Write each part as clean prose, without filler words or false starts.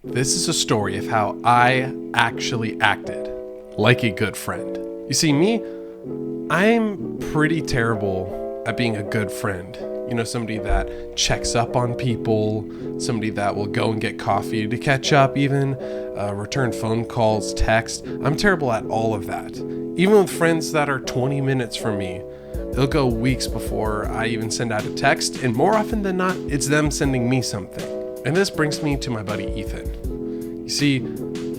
This is a story of how I actually acted like a good friend. You see, I'm pretty terrible at being a good friend. You know, somebody that checks up on people, somebody that will go and get coffee to catch up even, return phone calls, text. I'm terrible at all of that. Even with friends that are 20 minutes from me, it'll go weeks before I even send out a text, and more often than not, it's them sending me something. And this brings me to my buddy Ethan. You see,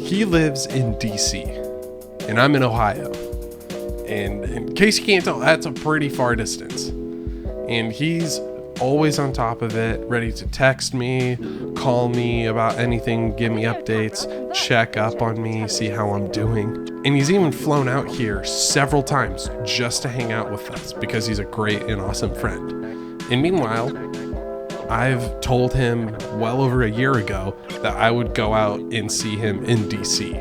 he lives in DC, and I'm in Ohio. And in case you can't tell, that's a pretty far distance. And he's always on top of it, ready to text me, call me about anything, give me updates, check up on me, see how I'm doing. And he's even flown out here several times just to hang out with us because he's a great and awesome friend. And meanwhile, I've told him well over a year ago that I would go out and see him in DC.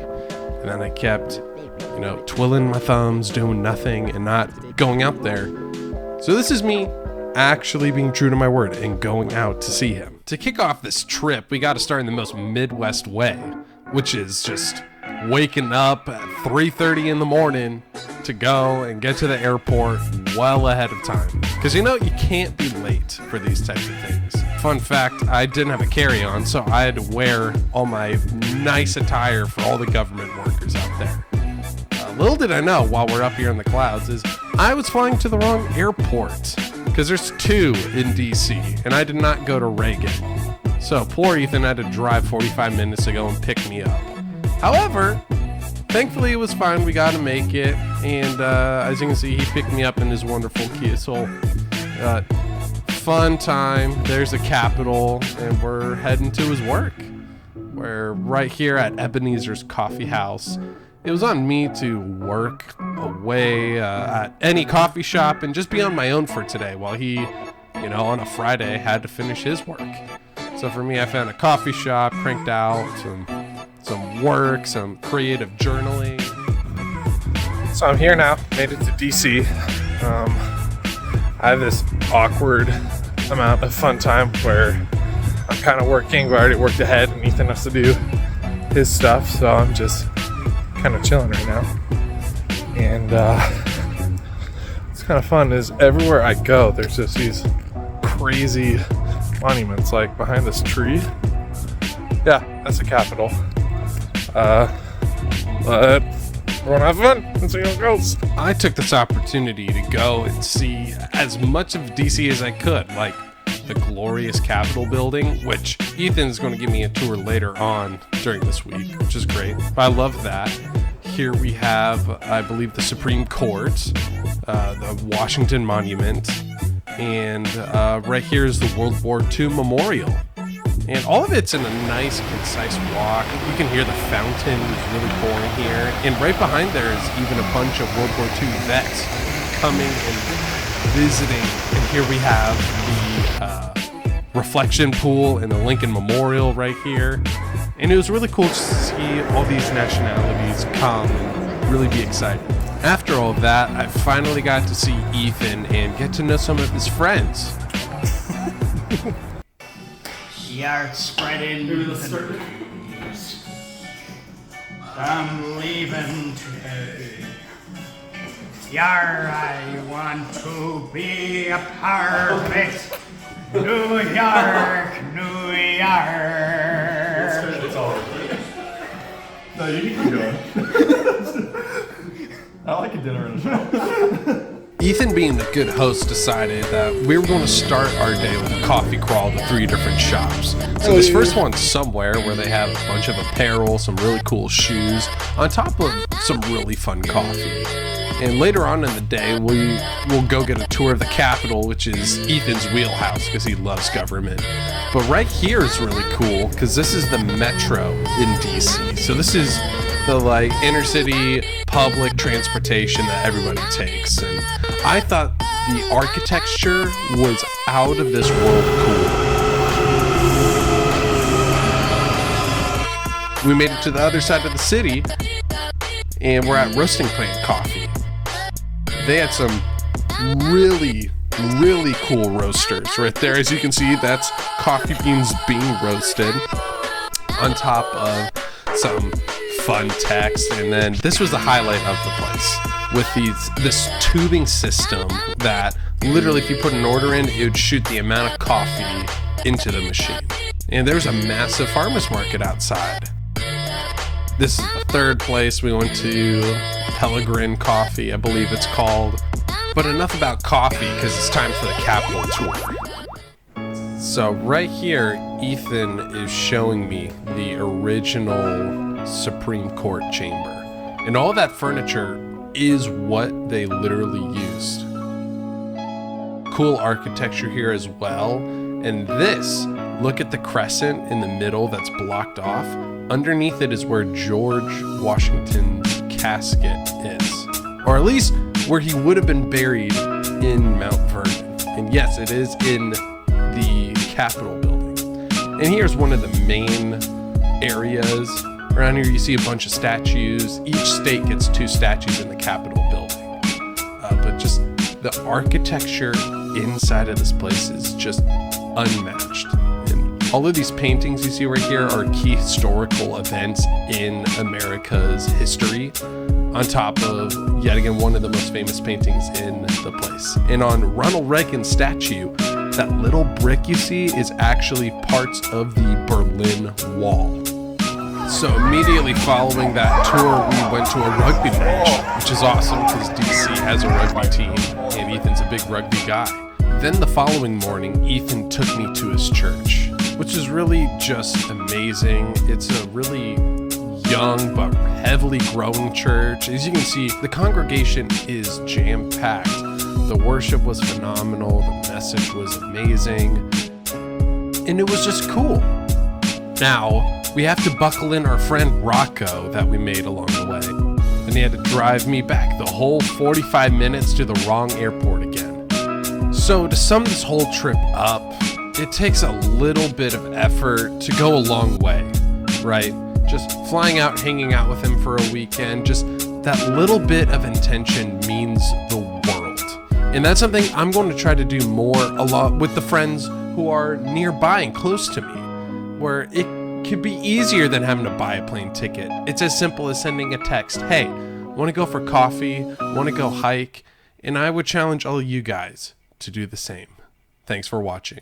And then I kept, twiddling my thumbs, doing nothing and not going out there. So this is me actually being true to my word and going out to see him. To kick off this trip, we got to start in the most Midwest way, which is just waking up at 3:30 in the morning to go and get to the airport well ahead of time. Because you can't be late for these types of things. Fun fact, I didn't have a carry-on, so I had to wear all my nice attire for all the government workers out there. Little did I know while we're up here in the clouds is I was flying to the wrong airport. Because there's two in DC, and I did not go to Reagan. So poor Ethan had to drive 45 minutes to go and pick me up. However, thankfully it was fine. We got to make it. And as you can see, he picked me up in his wonderful Kia Soul. Fun time. There's the Capitol, and we're heading to his work. We're right here at Ebenezer's Coffee House. It was on me to work away at any coffee shop and just be on my own for today while he, on a Friday had to finish his work. So for me, I found a coffee shop, cranked out some work, some creative journaling. So I'm here now, made it to DC. I have this awkward amount of fun time where I'm kind of working, but I already worked ahead and Ethan has to do his stuff. So I'm just kind of chilling right now. And it's kind of fun is everywhere I go there's just these crazy monuments like behind this tree. Yeah, that's the Capitol. But everyone have fun and see how it goes. I took this opportunity to go and see as much of DC as I could, like the glorious Capitol building, which Ethan's going to give me a tour later on during this week, which is great. I love that. Here we have, I believe, the Supreme Court, the Washington Monument, and right here is the World War II Memorial. And all of it's in a nice, concise walk. You can hear the fountain is really pouring here. And right behind there is even a bunch of World War II vets coming and visiting. And here we have the reflection pool and the Lincoln Memorial right here. And it was really cool to see all these nationalities come and really be excited. After all of that, I finally got to see Ethan and get to know some of his friends. Yard spreading the news. I'm leaving today. Yar, I want to be a part of it. New York, New York. It's all right. No, you can keep going. I like a dinner in a show. Ethan, being the good host, decided that we were going to start our day with a coffee crawl to 3 different shops. So this first one's somewhere where they have a bunch of apparel, some really cool shoes, on top of some really fun coffee. And later on in the day, we will go get a tour of the Capitol, which is Ethan's wheelhouse because he loves government. But right here is really cool because this is the Metro in DC. So this is the inner city public transportation that everybody takes. And I thought the architecture was out of this world cool. We made it to the other side of the city and we're at Roasting Plant Coffee. They had some really, really cool roasters right there. As you can see, that's coffee beans being roasted. on top of some fun text. And then this was the highlight of the place with this tubing system that literally, if you put an order in, it would shoot the amount of coffee into the machine. And there's a massive farmer's market outside. This is the third place we went to, Pellegrin Coffee, I believe it's called. But enough about coffee, because it's time for the Capitol tour. So right here, Ethan is showing me the original Supreme Court chamber. And all that furniture is what they literally used. Cool architecture here as well. And this, look at the crescent in the middle that's blocked off. Underneath it is where George Washington's casket is. Or at least where he would have been buried in Mount Vernon. And yes, it is in the Capitol building. And here's one of the main areas. Around here you see a bunch of statues. Each state gets 2 statues in the Capitol building. But just the architecture inside of this place is just unmatched. And all of these paintings you see right here are key historical events in America's history, on top of, yet again, one of the most famous paintings in the place. And on Ronald Reagan's statue, that little brick you see is actually parts of the Berlin Wall. So immediately following that tour, we went to a rugby match, which is awesome because DC has a rugby team and Ethan's a big rugby guy. Then the following morning, Ethan took me to his church, which is really just amazing. It's a really young but heavily growing church. As you can see, the congregation is jam-packed. The worship was phenomenal. The message was amazing. And it was just cool. Now, we have to buckle in our friend Rocco that we made along the way. And he had to drive me back the whole 45 minutes to the wrong airport again. So to sum this whole trip up, it takes a little bit of effort to go a long way, right? Just flying out, hanging out with him for a weekend, just that little bit of intention means the world. And that's something I'm going to try to do more a lot with the friends who are nearby and close to me, where it could be easier than having to buy a plane ticket. It's as simple as sending a text. Hey, want to go for coffee? Want to go hike? And I would challenge all of you guys to do the same. Thanks for watching.